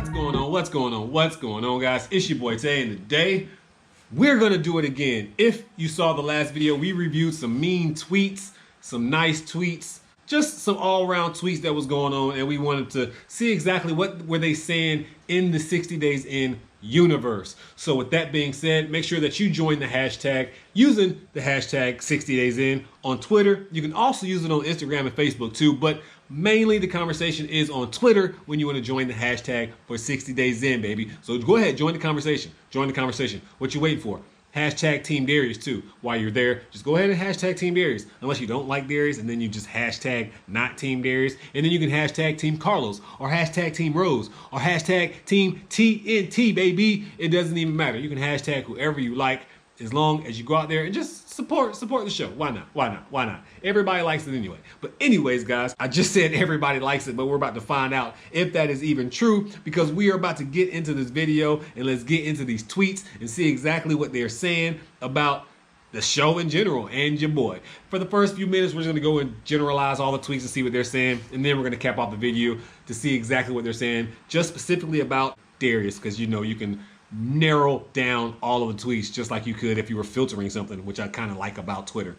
What's going on? What's going on? What's going on, guys? It's your boy Tay, and today we're gonna do it again. If you saw the last video, we reviewed some mean tweets, some nice tweets, just some all-around tweets that was going on, and we wanted to see exactly what were they saying in the 60 Days In universe. So with that being said, make sure that you join the hashtag using the hashtag 60 Days In on Twitter. You can also use it on Instagram and Facebook too, but mainly the conversation is on Twitter when you want to join the hashtag for 60 Days In, baby. So go ahead, join the conversation. Join the conversation. What you waiting for? Hashtag Team Darius too. While you're there, just go ahead and hashtag Team Darius. Unless you don't like Darius, and then you just hashtag not Team Darius. And then you can hashtag Team Carlos, or hashtag Team Rose, or hashtag Team TNT, baby. It doesn't even matter. You can hashtag whoever you like, as long as you go out there and just support the show. Why not? Why not? Why not? Everybody likes it anyway. But anyways, guys, I just said everybody likes it, but we're about to find out if that is even true, because we are about to get into this video and let's get into these tweets and see exactly what they're saying about the show in general and your boy. For the first few minutes, we're just gonna go and generalize all the tweets and see what they're saying, and then we're gonna cap off the video to see exactly what they're saying, just specifically about Darius, because you know you can narrow down all of the tweets just like you could if you were filtering something, which I kind of like about Twitter.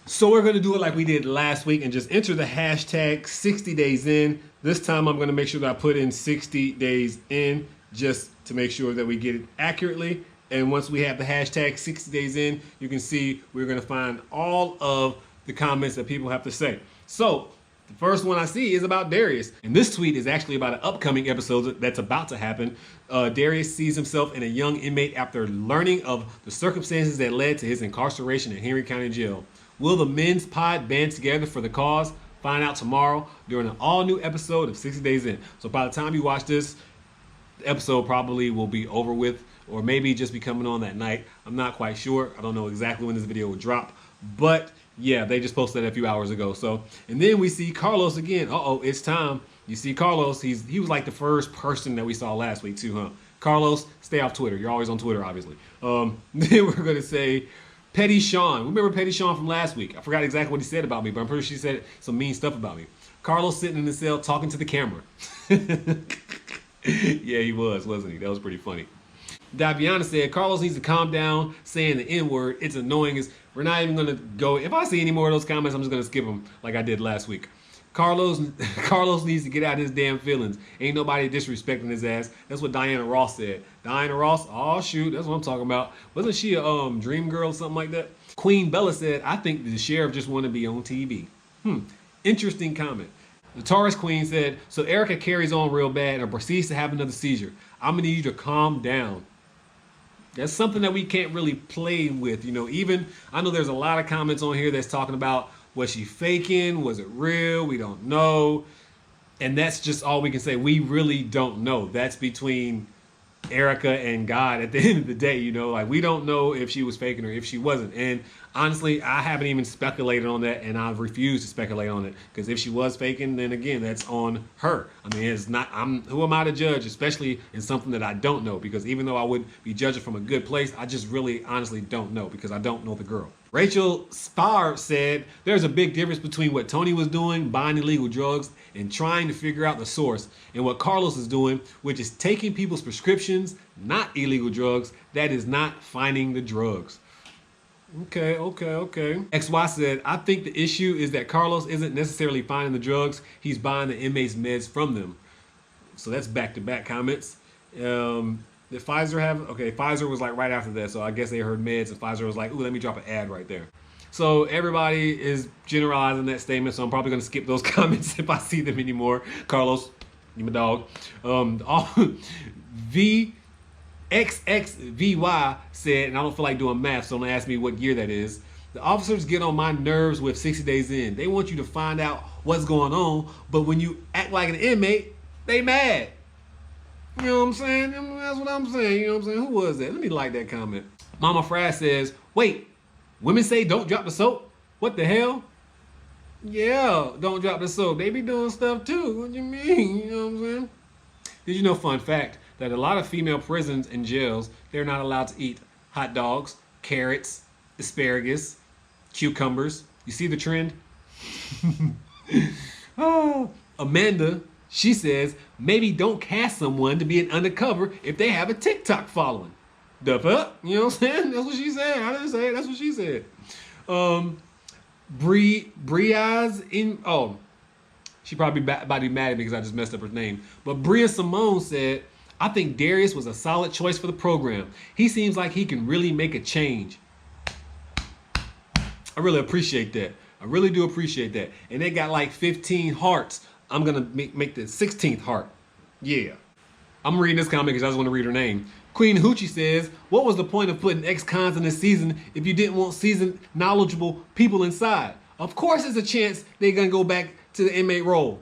So we're going to do it like we did last week and just enter the hashtag 60 Days In. This time I'm going to make sure that I put in 60 Days In just to make sure that we get it accurately. And once we have the hashtag 60 Days In, you can see we're going to find all of the comments that people have to say. So the first one I see is about Darius, and this tweet is actually about an upcoming episode that's about to happen. Darius sees himself in a young inmate after learning of the circumstances that led to his incarceration in Henry County Jail. Will the men's pod band together for the cause? Find out tomorrow during an all-new episode of 60 Days In. So by the time you watch this, the episode probably will be over with, or maybe just be coming on that night. I'm not quite sure. I don't know exactly when this video will drop, but yeah, they just posted that a few hours ago. So, and then we see Carlos again. Uh-oh, it's time. You see Carlos, he was like the first person that we saw last week too, huh? Carlos, stay off Twitter. You're always on Twitter, obviously. Then we're gonna say Petty Sean. Remember Petty Sean from last week? I forgot exactly what he said about me, but I'm pretty sure he said some mean stuff about me. Carlos sitting in the cell talking to the camera. Yeah, he was, wasn't he? That was pretty funny. Daviana said, Carlos needs to calm down saying the N-word. It's annoying. We're not even going to go. If I see any more of those comments, I'm just going to skip them like I did last week. Carlos needs to get out his damn feelings. Ain't nobody disrespecting his ass. That's what Diana Ross said. Diana Ross, oh shoot, that's what I'm talking about. Wasn't she a dream girl or something like that? Queen Bella said, I think the sheriff just want to be on TV. Interesting comment. The Taurus Queen said, so Erica carries on real bad and proceeds to have another seizure. I'm going to need you to calm down. That's something that we can't really play with, you know. Even, I know there's a lot of comments on here that's talking about, was she faking? Was it real? We don't know. And that's just all we can say. We really don't know. That's between Erica and God at the end of the day, you know. Like, we don't know if she was faking or if she wasn't. And honestly, I haven't even speculated on that, and I've refused to speculate on it, because if she was faking, then again, that's on her. I mean, it's not, who am I to judge, especially in something that I don't know? Because even though I would be judging from a good place, I just really honestly don't know, because I don't know the girl. Rachel Spar said, there's a big difference between what Tony was doing, buying illegal drugs, and trying to figure out the source, and what Carlos is doing, which is taking people's prescriptions, not illegal drugs. That is not finding the drugs. Okay. XY said, I think the issue is that Carlos isn't necessarily finding the drugs. He's buying the inmates' meds from them. So that's back-to-back comments. Did Pfizer have, okay, Pfizer was like right after that. So I guess they heard meds, and Pfizer was like, ooh, let me drop an ad right there. So everybody is generalizing that statement. So I'm probably going to skip those comments if I see them anymore. Carlos, you my dog. XXVY said, and I don't feel like doing math, so don't ask me what year that is. The officers get on my nerves with 60 Days In. They want you to find out what's going on, but when you act like an inmate, they mad. You know what I'm saying? That's what I'm saying. You know what I'm saying? Who was that? Let me like that comment. Mama Fry says, wait, women say don't drop the soap? What the hell? Yeah, don't drop the soap. They be doing stuff too. What you mean? You know what I'm saying? Did you know, fun fact, that a lot of female prisons and jails, they're not allowed to eat hot dogs, carrots, asparagus, cucumbers. You see the trend? Oh, Amanda, She says, maybe don't cast someone to be an undercover if they have a TikTok following. The fuck? You know what I'm saying? That's what she said. I didn't say it. That's what she said. Briaz in, oh, she probably about to be mad at me because I just messed up her name. But Bria Simone said, I think Darius was a solid choice for the program. He seems like he can really make a change. I really appreciate that. I really do appreciate that. And they got like 15 hearts. I'm going to make the 16th heart. Yeah. I'm reading this comment because I just want to read her name. Queen Hoochie says, what was the point of putting ex-cons in this season if you didn't want seasoned, knowledgeable people inside? Of course there's a chance they're going to go back to the inmate role.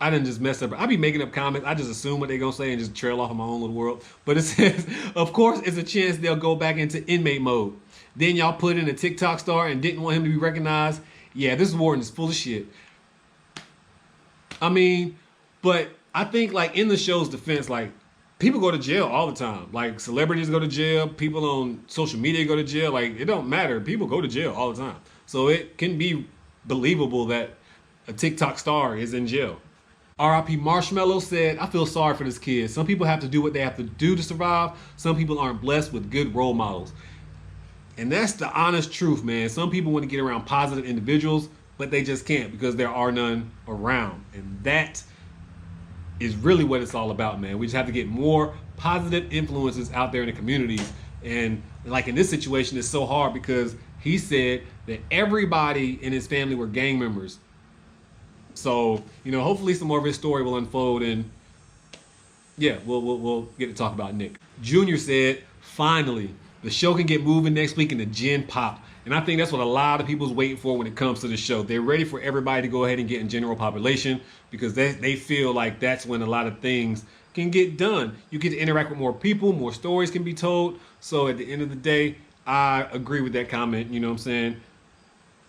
I didn't just mess up. I be making up comments. I just assume what they're going to say and just trail off in my own little world. But it says, of course it's a chance they'll go back into inmate mode. Then y'all put in a TikTok star and didn't want him to be recognized. Yeah, this warden is full of shit. I mean, but I think like in the show's defense, like people go to jail all the time. Like celebrities go to jail. People on social media go to jail. Like it don't matter. People go to jail all the time. So it can be believable that a TikTok star is in jail. R.I.P. Marshmallow said, I feel sorry for this kid. Some people have to do what they have to do to survive. Some people aren't blessed with good role models. And that's the honest truth, man. Some people want to get around positive individuals, but they just can't because there are none around. And that is really what it's all about, man. We just have to get more positive influences out there in the communities. And like in this situation, it's so hard because he said that everybody in his family were gang members. So, you know, hopefully some more of his story will unfold and yeah, we'll get to talk about Nick. Junior said, finally, the show can get moving next week and the gen pop. And I think that's what a lot of people's waiting for when it comes to the show. They're ready for everybody to go ahead and get in general population because they feel like that's when a lot of things can get done. You get to interact with more people, more stories can be told. So at the end of the day, I agree with that comment, you know what I'm saying?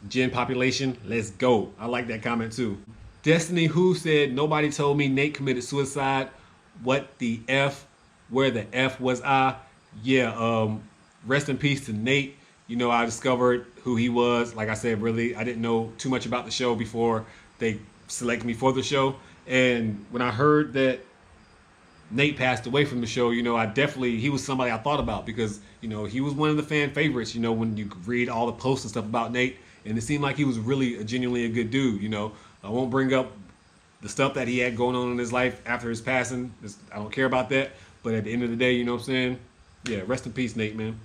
Gen population, let's go. I like that comment too. Destiny Who said, nobody told me Nate committed suicide. What the F? Where the F was I? Yeah, rest in peace to Nate. You know, I discovered who he was. Like I said, really, I didn't know too much about the show before they selected me for the show. And when I heard that Nate passed away from the show, you know, he was somebody I thought about because, you know, he was one of the fan favorites, you know, when you read all the posts and stuff about Nate. And it seemed like he was really genuinely a good dude, you know. I won't bring up the stuff that he had going on in his life after his passing. I don't care about that. But at the end of the day, you know what I'm saying? Yeah, rest in peace, Nate, man.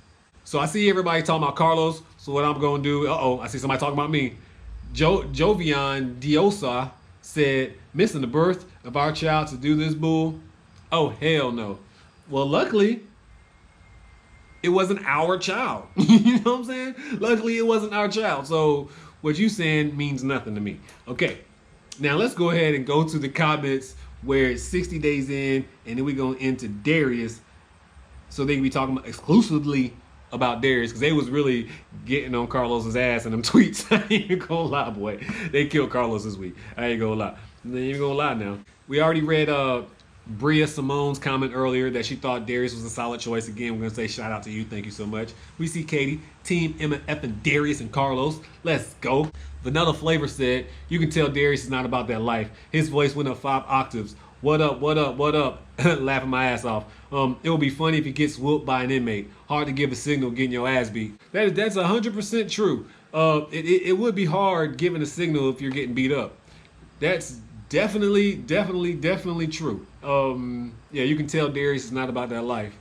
So I see everybody talking about Carlos. So what I'm going to do, I see somebody talking about me. Jovian Diosa said, missing the birth of our child to do this, bull? Oh, hell no. Well, luckily, it wasn't our child. You know what I'm saying? Luckily, it wasn't our child. So what you saying means nothing to me. Okay, now let's go ahead and go to the comments where it's 60 days in, and then we're going into Darius. So they can be talking about exclusively about Darius, because they was really getting on Carlos's ass in them tweets. I ain't even gonna lie, boy. They killed Carlos this week. I ain't gonna lie. They ain't even gonna lie now. We already read Bria Simone's comment earlier that she thought Darius was a solid choice. Again, we're gonna say shout out to you. Thank you so much. We see Katie, Team Emma, effing Darius and Carlos. Let's go. Vanilla Flavor said, you can tell Darius is not about that life. His voice went up 5 octaves. What up, what up, what up? Laughing my ass off. It would be funny if he gets whooped by an inmate. Hard to give a signal getting your ass beat. That's 100% true. It would be hard giving a signal if you're getting beat up. That's definitely true. Yeah, you can tell Darius is not about that life.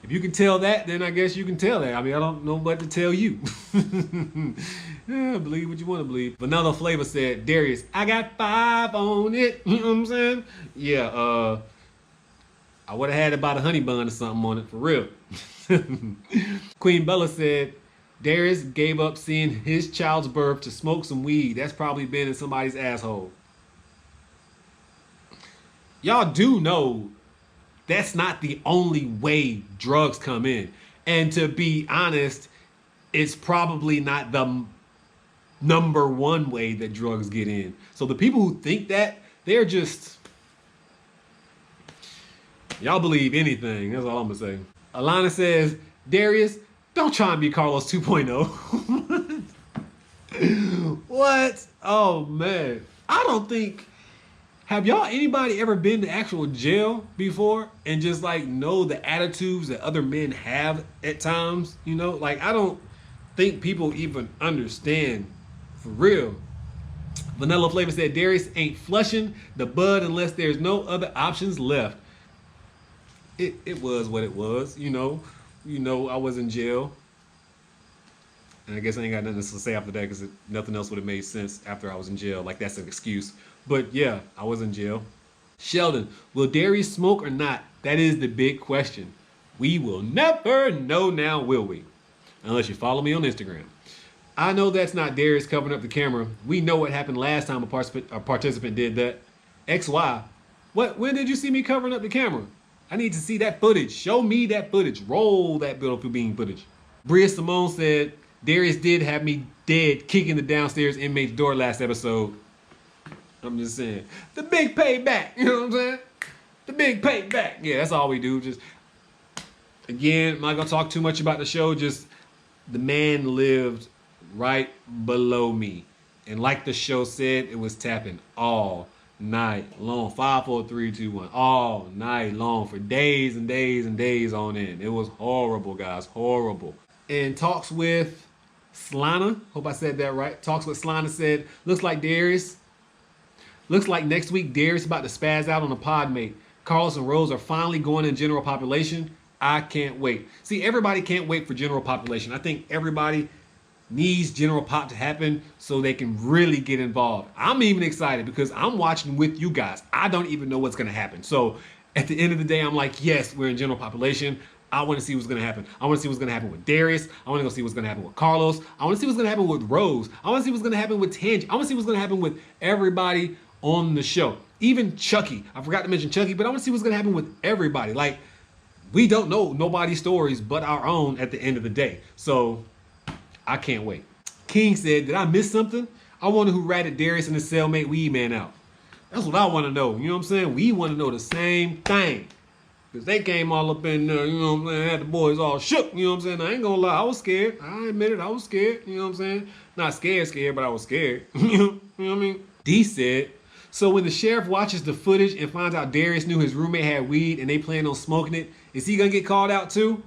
If you can tell that, then I guess you can tell that. I mean, I don't know what to tell you. Yeah, believe what you want to believe. Vanilla Flavor said, Darius, I got 5 on it. You know what I'm saying? Yeah, I would have had about a honey bun or something on it, for real. Queen Bella said, Darius gave up seeing his child's birth to smoke some weed. That's probably been in somebody's asshole. Y'all do know that's not the only way drugs come in. And to be honest, it's probably not the number one way that drugs get in. So the people who think that, they're just, y'all believe anything. That's all I'm gonna say. Alana says, Darius, don't try and be Carlos 2.0. What? Oh man. I don't think Have y'all, anybody ever been to actual jail before and just like know the attitudes that other men have at times? You know, like I don't think people even understand for real. Vanilla Flavor said Darius ain't flushing the bud unless there's no other options left. It was what it was, you know. I was in jail. And I guess I ain't got nothing to say after that because nothing else would have made sense after I was in jail. Like, that's an excuse. But yeah, I was in jail. Sheldon, will Darius smoke or not? That is the big question. We will never know now, will we? Unless you follow me on Instagram. I know that's not Darius covering up the camera. We know what happened last time a participant did that. XY, when did you see me covering up the camera? I need to see that footage. Show me that footage. Roll that beautiful bean footage. Bria Simone said, Darius did have me dead kicking the downstairs inmate's door last episode. I'm just saying. The big payback. You know what I'm saying? The big payback. Yeah, that's all we do. Just, again, I'm not going to talk too much about the show. Just, the man lived right below me. And like the show said, it was tapping all night long. 5, 4, 3, 2, 1. All night long for days and days and days on end. It was horrible, guys. Horrible. And Talks with Slana, hope I said that right. Talks with Slana said, looks like next week Darius about to spaz out on a pod mate. Carlos and Rose are finally going in general population. I can't wait. See, everybody can't wait for general population. I think everybody needs general pop to happen so they can really get involved. I'm even excited because I'm watching with you guys. I don't even know what's going to happen. So at the end of the day, I'm like, yes, we're in general population. I want to see what's going to happen. I want to see what's going to happen with Darius. I want to go see what's going to happen with Carlos. I want to see what's going to happen with Rose. I want to see what's going to happen with Tangy. I want to see what's going to happen with everybody on the show. Even Chucky. I forgot to mention Chucky, but I want to see what's going to happen with everybody. Like, we don't know nobody's stories but our own at the end of the day. So I can't wait. King said, did I miss something? I wonder who ratted Darius and his cellmate Weed Man out. That's what I want to know. You know what I'm saying? We want to know the same thing. Because they came all up in there, you know what I'm saying, had the boys all shook, you know what I'm saying? I ain't gonna lie, I was scared. I admit it, I was scared, you know what I'm saying? Not scared, but I was scared. You know what I mean? D said, so when the sheriff watches the footage and finds out Darius knew his roommate had weed and they plan on smoking it, is he gonna get called out too?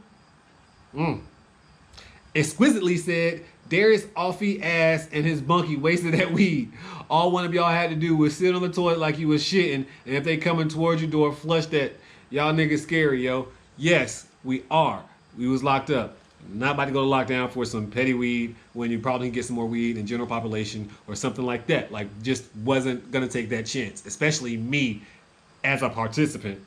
Exquisitely said, Darius offy ass and his bunkie wasted that weed. All one of y'all had to do was sit on the toilet like you was shitting, and if they coming towards your door, flush that. Y'all niggas scary, yo. Yes, we are. We was locked up. Not about to go to lockdown for some petty weed when you probably can get some more weed in general population or something like that. Like, just wasn't gonna take that chance. Especially me as a participant.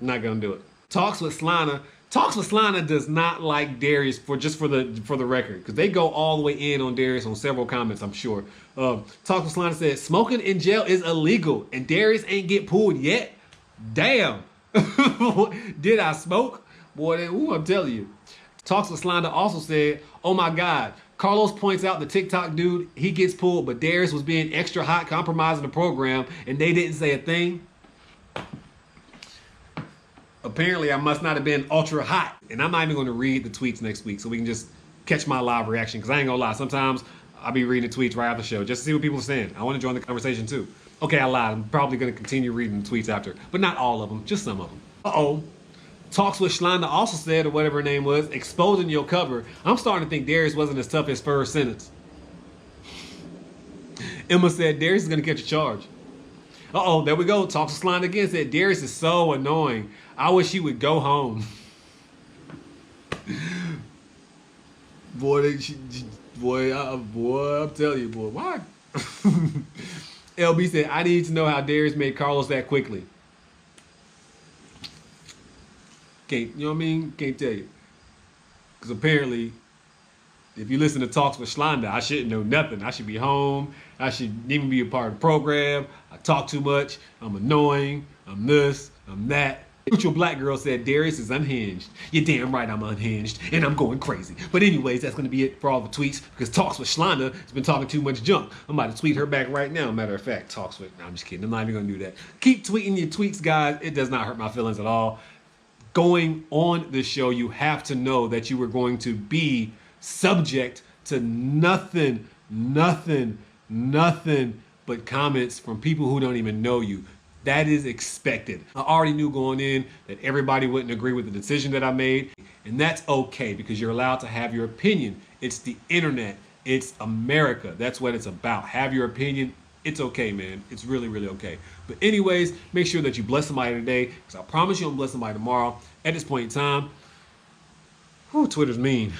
Not gonna do it. Talks with Slana. Talks with Slana does not like Darius for the record, because they go all the way in on Darius on several comments, I'm sure. Talks with Slana said, smoking in jail is illegal and Darius ain't get pulled yet. Damn. Did I smoke? Boy, I'm telling you. Talks with Slanda also said, oh my God, Carlos points out the TikTok dude, he gets pulled, but Darius was being extra hot, compromising the program, and they didn't say a thing. Apparently, I must not have been ultra hot. And I'm not even going to read the tweets next week so we can just catch my live reaction, because I ain't going to lie. Sometimes I'll be reading the tweets right after the show just to see what people are saying. I want to join the conversation too. Okay, I lied. I'm probably going to continue reading the tweets after, but not all of them, just some of them. Uh-oh. Talks with Shlanda also said, or whatever her name was, exposing your cover. I'm starting to think Darius wasn't as tough as first sentence. Emma said, Darius is going to catch a charge. Uh-oh, there we go. Talks with Shlanda again said, Darius is so annoying. I wish he would go home. Boy, I'm telling you, boy, why? LB said, I need to know how Darius made Carlos that quickly. Can't, you know what I mean? Can't tell you. Because apparently, if you listen to Talks with Shlanda, I shouldn't know nothing. I should be home. I shouldn't even be a part of the program. I talk too much. I'm annoying. I'm this. I'm that. Neutral Black Girl said, Darius is unhinged. You're damn right I'm unhinged, and I'm going crazy. But anyways, that's going to be it for all the tweets, because Talks with Shlanda has been talking too much junk. I'm about to tweet her back right now. Matter of fact, Talks with... No, I'm just kidding. I'm not even going to do that. Keep tweeting your tweets, guys. It does not hurt my feelings at all. Going on the show, you have to know that you are going to be subject to nothing but comments from people who don't even know you. That is expected. I already knew going in that everybody wouldn't agree with the decision that I made, and that's okay because you're allowed to have your opinion. It's the internet. It's America. That's what it's about. Have your opinion. It's okay, man. It's really, really okay. But anyways, make sure that you bless somebody today, because I promise you I'm bless somebody tomorrow. At this point in time, Twitter's mean.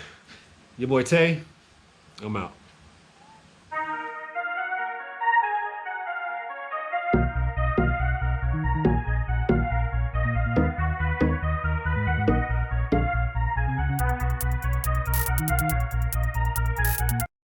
Your boy Tay, I'm out.